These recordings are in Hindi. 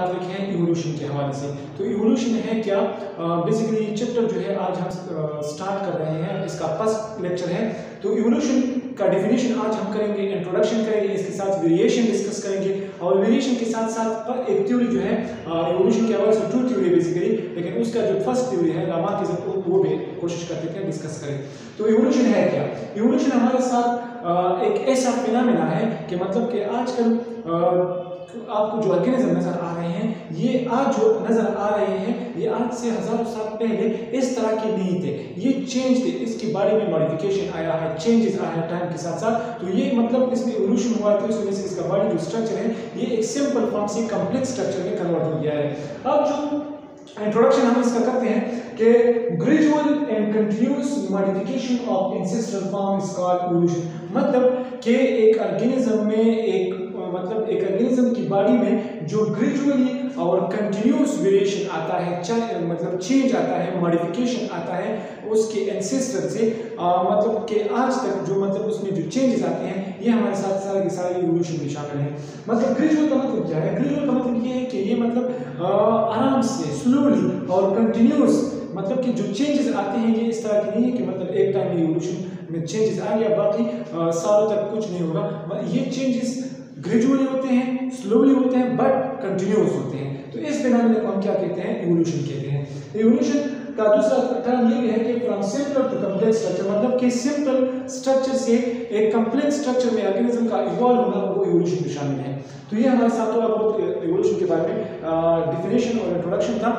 टॉपिक है इवोल्यूशन के हवाले से। तो इवोल्यूशन है क्या, बेसिकली चैप्टर जो है आज हम स्टार्ट कर रहे हैं, इसका फर्स्ट लेक्चर है। तो इवोल्यूशन का डेफिनेशन आज हम करेंगे, इंट्रोडक्शन करेंगे, इसके साथ वेरिएशन डिस्कस करेंगे और वेरिएशन के साथ साथ एक थ्योरी जो है इवोल्यूशन के हवाले से, टू थ्योरी बेसिकली, लेकिन उसका जो फर्स्ट थ्योरी है लामार्किज्म वो भी कोशिश करते हैं डिस्कस करें। तो इवोल्यूशन है क्या? इवोल्यूशन हमारे साथ एक ऐसा फिनोमेना है कि मतलब कि आजकल आपको जो ऑर्गेनिज्म नजर आ रहे हैं, ये आज जो नजर आ रहे हैं, ये आज से हजारों साल पहले इस तरह के नहीं थे, ये चेंज थे, इसकी बॉडी में मॉडिफिकेशन आया है, चेंजेस आया है टाइम के साथ साथ। तो ये मतलब इसमें इवोल्यूशन हुआ तो इस वजह से इसका बॉडी जो स्ट्रक्चर है ये एक सिंपल फॉर्म से कम्प्लेक्स स्ट्रक्चर में कन्वर्ट हो गया है। अब जो इंट्रोडक्शन हम इसका करते हैं कि gradual and continuous modification of ancestral form is called evolution. मतलब कि एक ऑर्गेनिज्म में एक ऑर्गेनिज्म की बॉडी में जो ग्रेजुअली और कंटिन्यूअस वेरिएशन आता है, मतलब चेंज आता है, मॉडिफिकेशन आता है उसके एंसेस्टर से, मतलब कि आज तक जो मतलब उसमें जो चेंजेस आते हैं ये हमारे साथ सारे के सारे इवोल्यूशन में शामिल हैं। मतलब ग्रेजुअल का मतलब क्या है? ग्रेजुअल का मतलब ये है कि ये मतलब आराम से, स्लोली और कंटिन्यूअस, मतलब कि जो चेंजेस आते हैं ये इस तरह की नहीं है कि मतलब एक टाइम में इवोल्यूशन में चेंजेस आ गया बाकी सालों तक कुछ नहीं होगा। ये चेंजेस ग्रेजुअली होते हैं, स्लोली होते हैं, बट कंटिन्यूअस होते हैं। तो इस फिनोमेना को हम क्या कहते हैं? इवोल्यूशन कहते हैं। इवोल्यूशन का दूसरा टर्म ये है कि from simple to complex structure, मतलब कि सिंपल स्ट्रक्चर से एक कॉम्प्लेक्स स्ट्रक्चर में ऑर्गेनिज्म का इवॉल्व होना वो इवोल्यूशन में शामिल है। तो ये हमारे साथ थोड़ा बहुत इवोल्यूशन के बारे में डिफिनेशन और इंट्रोडक्शन था।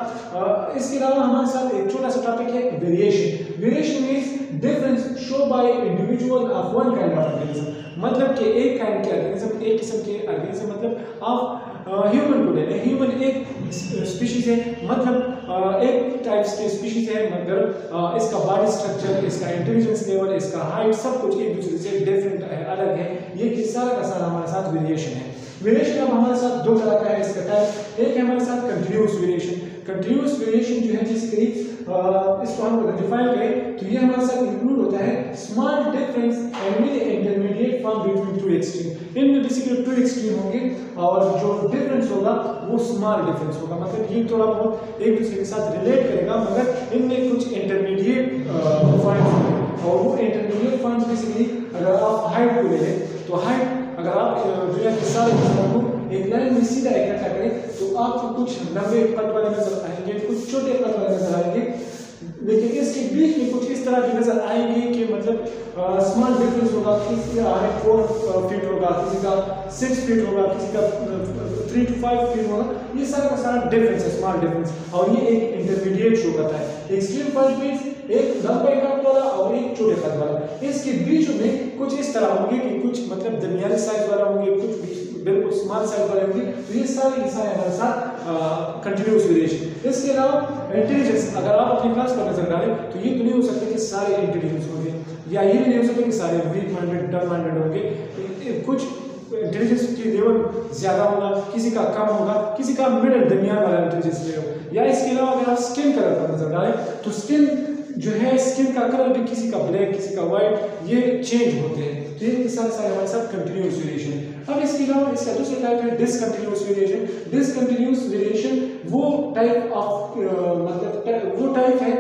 इसके अलावा हमारे साथ एक छोटा सा टॉपिक है variation. Variation means difference show by individual of one kind of organism, मतलब कि एक काइंड के ऑर्गेनिज्म, एक किस्म के ऑर्गेनिज्म, मतलब आप ह्यूमन को ले लें, ह्यूमन एक स्पीशीज है, मतलब एक टाइप्स के स्पीशीज है, मगर इसका बॉडी स्ट्रक्चर, इसका इंटेलिजेंस लेवल, इसका हाइट, सब कुछ एक दूसरे से डिफरेंट है, अलग है। ये सारा का सारा हमारे साथ वेरिएशन है। वेरिएशन अब हमारे साथ दो तरह का है इसका टाइप। एक है हमारे साथ कंटिन्यूअस वेरिएशन। कंटिन्यूअस वेरिएशन जो है बेसिकली इसको हम डिफाइन करें तो ये हमारे साथ इंक्लूड होता है small difference and with intermediate form between two extreme. इनमें बेसिकली टू एक्सट्रीम होंगे और जो डिफरेंस होगा वो स्मॉल डिफरेंस होगा, मतलब ये थोड़ा बहुत एक दूसरे के साथ रिलेट करेगा, मगर इनमें कुछ इंटरमीडिएट पॉइंट्स होंगे। और वो इंटरमीडिएट पॉइंट्स बेसिकली अगर आप हाइट को ले लें तो हाइट अगर आप दुनिया के सारे को एक लाइन में सीधा इकट्ठा करें तो आपको कुछ लंबे कद वाले नजर आएंगे, कुछ छोटे कद वाले नजर आएंगे, लेकिन इसके बीच में कुछ इस तरह के नजर आएंगे कि मतलब स्मॉल डिफरेंस होगा। किसी का हाइट 4 फीट होगा, किसी का 6 फीट होगा, किसी का 3 to 5 फीट होगा। ये सारा का सारा डिफरेंस है, स्मॉल डिफरेंस, और ये एक इंटरमीडिएट शो करता है। एक्सट्रीम पॉइंट मींस एक लंबे कद वाला और एक छोटे कद वाला। इसके बीच में कुछ इस तरह होंगे कि कुछ मतलब दरमियानी साइज वाला होंगे, कुछ बिल्कुल स्मॉल साइज वाले होंगे। तो ये सारे हमारे साथ कंटिन्यूअस वेरिएशन। इसके अलावा इंटेलिजेंस, अगर आप अपनी क्लास पर नजर डालें तो ये तो नहीं हो सकता कि सारे इंटेलिजेंस होंगे, या ये भी नहीं हो सकता कि सारे वीक माइंडेड, डल माइंडेड होंगे। कुछ इंटेलिजेंस की लेवल ज्यादा होगा, किसी का कम होगा, किसी का मिडिल दरमियान वाला इंटेलिजेंस लेवल। या इसके अलावा अगर आप स्किन कलर पर नजर डालें तो स्किन जो है, स्किन का कलर भी किसी का ब्लैक, किसी का व्हाइट, ये चेंज होते हैं। तो ये सारे हमारे साथ कंटिन्यूअस वेरिएशन है। अब इसके अलावा इसका दूसरा टाइप है डिसकंटिन्यूअस वेरिएशन। डिसकंटिन्यूअस वेरिएशन वो टाइप ऑफ मतलब वो टाइप है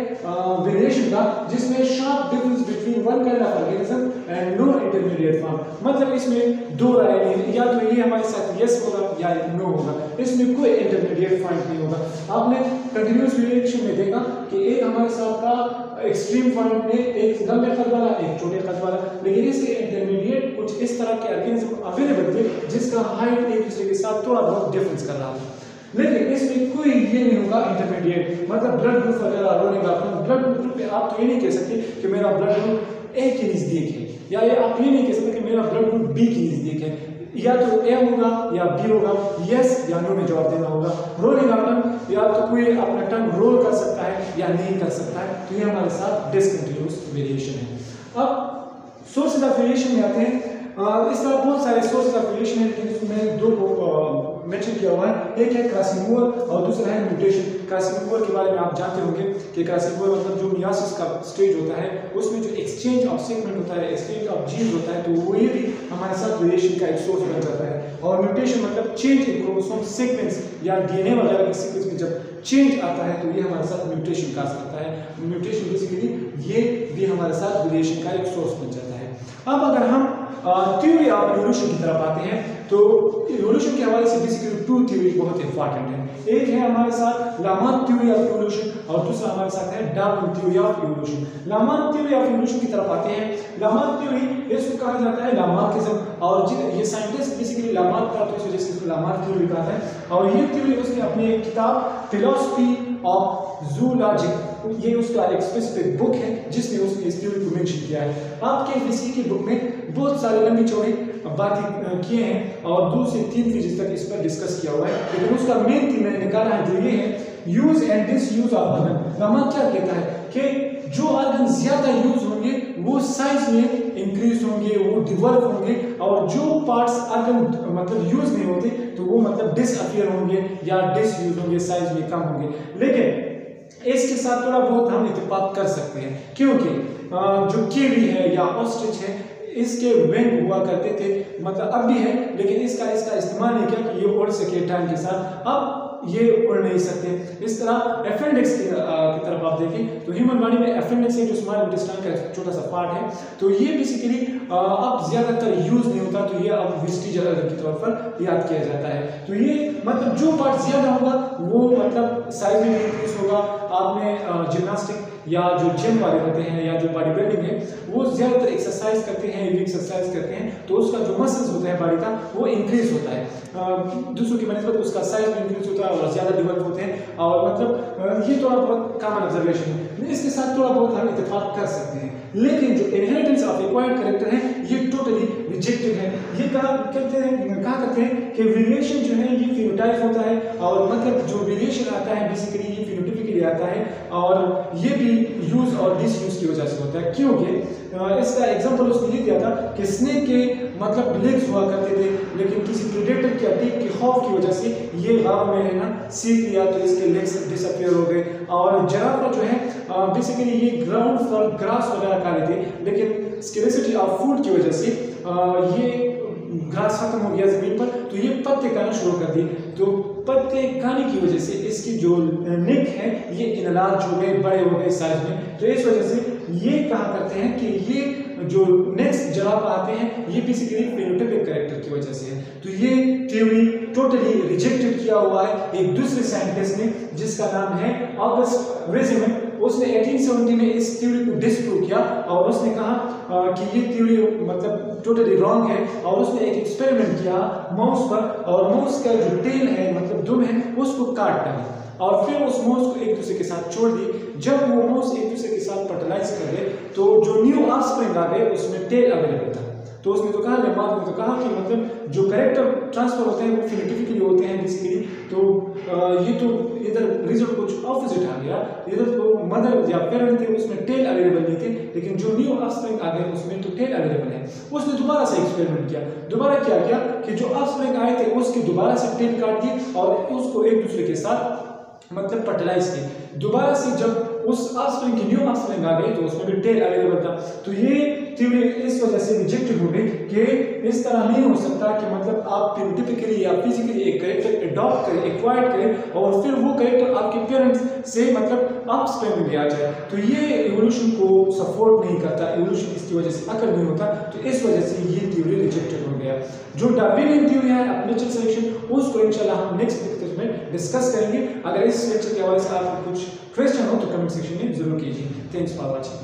वेरिएशन का जिसमें sharp difference between one kind of organism and no intermediate form. मतलब इसमें दो राय नहीं, या तो ये हमारे साथ यस होगा या नो होगा, इसमें कोई इंटरमीडिएट पॉइंट नहीं होगा। आपने कंटिन्यूअस वेरिएशन में देखा कि एक हमारे साथ का एक्सट्रीम पॉइंट में एक लंबे कद वाला, एक छोटे कद वाला, लेकिन इसके इंटरमीडिएट कुछ इस तरह के ऑर्गेनिज्म अवेलेबल थे जिसका हाइट एक दूसरे के साथ थोड़ा बहुत डिफरेंस कर रहा था। लेकिन इसमें कोई ये नहीं होगा इंटरमीडिएट, मतलब ब्लड ग्रुप वगैरह रोने का ब्लड ग्रुप पे आप तो ये नहीं कह सकते कि मेरा ब्लड ग्रुप ए के नजदीक है, या ये आप ये नहीं कह सकते कि मेरा ब्लड ग्रुप बी के नजदीक है। या तो ए होगा या बी होगा, यस या नो में जवाब देना होगा। रोलिंग का टंग, या तो कोई अपना टंग रोल कर सकता है या नहीं कर सकता है। तो ये हमारे साथ डिसकंटिन्यूअस वेरिएशन है। अब सोर्सेज ऑफ वेरिएशन में आते हैं। इस तरह बहुत सारे सोर्सेज ऑफ वेरिएशन है, लेकिन इसमें दो को मेंशन किया हुआ है। एक है क्रॉसिंग ओवर और दूसरा है म्यूटेशन। क्रॉसिंग ओवर के बारे में आप जानते होंगे कि क्रॉसिंग ओवर मतलब जो मियोसिस का स्टेज होता है उसमें जो एक्सचेंज ऑफ सेगमेंट होता है, एक्सचेंज ऑफ जीन्स होता है, तो वो ये भी हमारे साथ वेरिएशन का एक सोर्स बन जाता है। और म्यूटेशन मतलब चेंज इन क्रोमोसोम सीक्वेंस या डीएनए वगैरह के सीक्वेंस में जब चेंज आता है तो ये हमारे साथ म्यूटेशन काज करता है। म्यूटेशन बेसिकली ये भी हमारे साथ वेरिएशन का एक सोर्स बन जाता है। अब अगर हम थ्योरी ऑफ इवोल्यूशन की तरफ आते हैं तो इवोल्यूशन के हवाले से बेसिकली टू थ्योरी बहुत इंपॉर्टेंट है। एक है हमारे साथ लामार्क थ्योरी ऑफ इवोल्यूशन और दूसरा हमारे साथ है Darwin theory of evolution. Lamarck theory of evolution की तरफ आते हैं। लामार्क थ्योरी इसको कहा जाता है लामार्किज्म, और ये साइंटिस्ट बेसिकली लामार्क का तो इस वजह से इसको लामार्क थ्योरी कहा है। और ये थ्योरी उसने अपनी एक किताब फिलॉसफी ऑफ जूलॉजिक, ये उसका एक स्पेसिफिक बुक है जिसमें उसने इस थ्योरी को मेंशन किया है। आपके फिजिक्स की बुक में बहुत सारे लंबी चौड़ी बातें किए हैं और 2 से 3 पेजेस तक इस पर डिस्कस किया हुआ है, लेकिन उसका मेन थीम मैंने निकाला है जो ये है use and disuse of organ. Lamarck क्या कहता है कि जो ऑर्गन ज्यादा यूज होंगे वो साइज में इंक्रीज होंगे, वो डिवेलप होंगे, और जो पार्ट्स ऑर्गन मतलब यूज नहीं होते तो वो मतलब डिसअपियर होंगे या डिसयूज होंगे, साइज में कम होंगे। लेकिन इसके साथ थोड़ा बहुत हम इत्तेफाक कर सकते हैं, क्योंकि जो कीवी है या ऑस्ट्रिच है इसके विंग हुआ करते थे, मतलब अब भी है, लेकिन इसका इस्तेमाल नहीं किया कि ये उड़ सके टाइम के साथ। अब ये उड़ नहीं सकते। इस तरह अपेंडिक्स की तरफ आप देखें तो ह्यूमन बॉडी में अपेंडिक्स है जो स्मॉल इंटेस्टाइन का छोटा सा पार्ट है, तो ये बेसिकली अब ज्यादातर यूज नहीं होता, तो ये अब वेस्टिज ऑर्गन के तौर पर याद किया जाता है। तो ये मतलब जो पार्ट ज्यादा होगा वो मतलब साइज में इंक्रीज होगा। आपने जिम्नास्टिक या जो जिम वाले होते हैं या जो बॉडी बिल्डिंग है वो ज्यादातर एक्सरसाइज करते हैं, एक्सरसाइज करते हैं, तो उसका जो मसल्स होता है बॉडी का वो इंक्रीज होता है, दूसरों की बनस्पत उसका साइज में इंक्रीज होता है और ज्यादा डेवलप होते हैं। और मतलब ये थोड़ा बहुत कॉमन ऑब्जर्वेशन है, इसके साथ थोड़ा बहुत हम इत्तेफाक कर सकते हैं। लेकिन जो इनहेरिटेंस ऑफ एक्वायर्ड कैरेक्टर है ये टोटली रिजेक्टेड है। ये कहा करते हैं कि वेरिएशन जो है ये फिनोटाइप होता है, और मतलब जो वेरिएशन आता है बेसिकली ये फिनोटाइपिकली आता है, और ये भी यूज और डिसयूज की वजह से होता है। क्योंकि इसका एग्जांपल उसने ये दिया था कि स्नेक के मतलब लेग्स हुआ करते थे, लेकिन किसी प्रेडेटर के अटैक के खौफ की वजह से ये गाँव में रहना सीख लिया तो इसके लेग्स डिसअपियर हो गए। और जिराफ जो है बेसिकली ये ग्राउंड फॉर ग्रास वगैरह खा रहे थे, लेकिन स्केर्सिटी ऑफ फूड की वजह से ये घास खत्म हो गया जमीन पर, तो ये पत्ते खाना शुरू कर दिए। तो पत्ते खाने की वजह से इसकी जो नेक है ये इनलार्ज हो गए, बड़े हो गए साइज में, तो इस वजह से ये कहा करते हैं कि ये जो नेक्स्ट जिराफ आते हैं ये बेसिकली फेनोटाइपिक कैरेक्टर की वजह से है। तो ये थ्योरी टोटली रिजेक्टेड किया हुआ है एक दूसरे साइंटिस्ट ने जिसका नाम है ऑगस्ट वेजिमन। उसने 1870 में इस थ्योरी को डिस्प्रूव किया और उसने कहा कि ये थ्योरी मतलब टोटली रॉन्ग है, और उसने एक एक्सपेरिमेंट किया माउस पर, और माउस का जो टेल है मतलब दुम है उसको काट डाला और फिर उस माउस को एक दूसरे के साथ छोड़ दी। जब वो माउस एक दूसरे के साथ फर्टिलाइज कर गए तो जो न्यू ऑफस्प्रिंग आ गए उसमें टेल अवेलेबल था। तो उसने तो कहा लेमार्क ने तो कहा कि मतलब जो कैरेक्टर ट्रांसफर होते हैं वो फिनोटाइपिकली होते हैं बेसिकली, तो ये तो इधर रिजल्ट कुछ ऑपोजिट आ गया, इधर तो मदर या पेरेंट थे उसमें टेल अवेलेबल नहीं थे, लेकिन जो न्यू ऑफस्प्रिंग आ गए उसमें तो टेल अवेलेबल है। उसने दोबारा से एक्सपेरिमेंट किया, दोबारा क्या किया कि जो ऑफस्प्रिंग आए थे उसके दोबारा से टेल काट दिए और उसको एक दूसरे के साथ मतलब फर्टिलाइज की। दोबारा से जब उस ऑफस्प्रिंग की न्यू ऑफस्प्रिंग आ गई तो उसमें भी टेल अवेलेबल था। तो ये थ्योरी इस वजह से रिजेक्टेड हो गई कि इस तरह नहीं हो सकता कि मतलब आप फिनोटाइपिकली या फिजिकली एक कैरेक्टर अडॉप्ट करें, एक्वायर्ड करें और फिर वो कैरेक्टर आपके पेरेंट्स से मतलब ऑफस्प्रिंग में आ जाए। तो ये इवोल्यूशन को सपोर्ट नहीं करता, इवोल्यूशन इसकी वजह से अकल नहीं होता, तो इस वजह से ये थ्योरी रिजेक्टेड हो गया। जो डार्विनियन थ्योरी है नेचुरल सिलेक्शन उसको इंशाल्लाह हम नेक्स्ट लेक्चर में डिस्कस करेंगे। अगर इस लेक्चर के हवाले से आपको कुछ क्वेश्चन हो तो कमेंट सेक्शन में जरूर कीजिए। Thanks for watching.